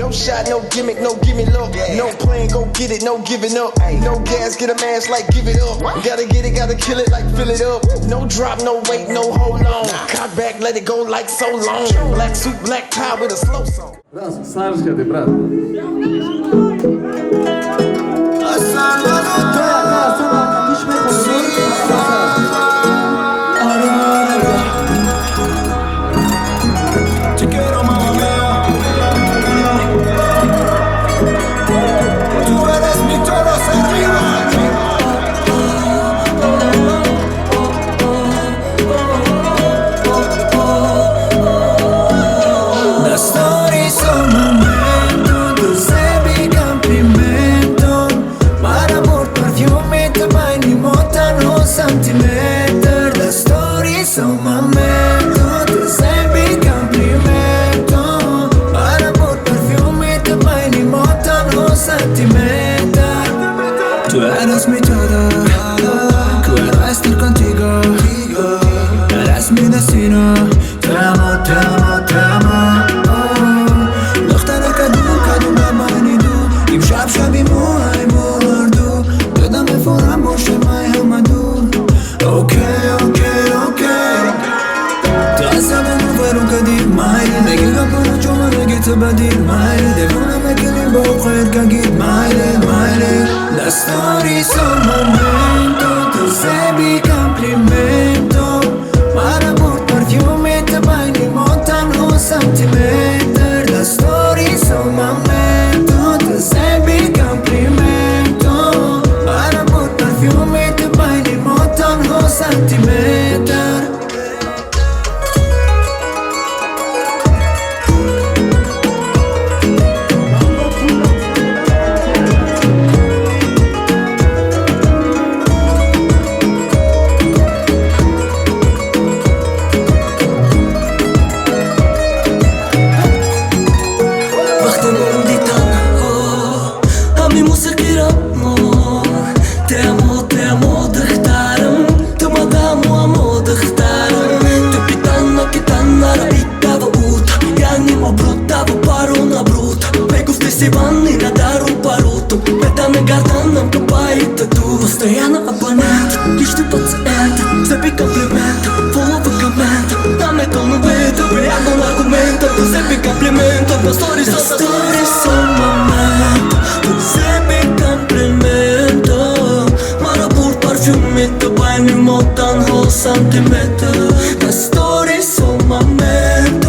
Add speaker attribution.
Speaker 1: No shot, no gimmick, no gimme look. No plan, go get it, no giving up. No gas, get a mask like give it up. Gotta get it, gotta kill it like fill it up. No drop, no wait, no hold on. Cock back, let it go like so long. Black suit, black tie with a slow song.
Speaker 2: Раз, Сарочка ты, брат.
Speaker 3: Tú eres mi todo, quiero estar contigo. Eres mi destino. Te amo, te amo, te amo. نختار کدوم نمانی دو این شبی موهای مردو دادم فورم باشه مای همه دور. اوکی اوکی اوکی تو اصلا برو کدیر مایلی نگی کپورو چوما نگی تو بدیر مایلی دیوانم اکلیم با خیر کگیر مایلی مایلی. La storia es un momento, tu sei mi complimento. Para por perfume te baini montano centimeter. La storia es un momento, tu sei mi complimento. Para por perfume te baini montano centimeter. Постоянно абонент, личный пациент. Забей комплимент, фолловый коммент. Нам это новый, приятный аргумент. Забей комплимент, на сторис, на сторис. Момент, забей комплимент. Марабур парфюм, это байни мотан хол сантиметр. На сторис момент.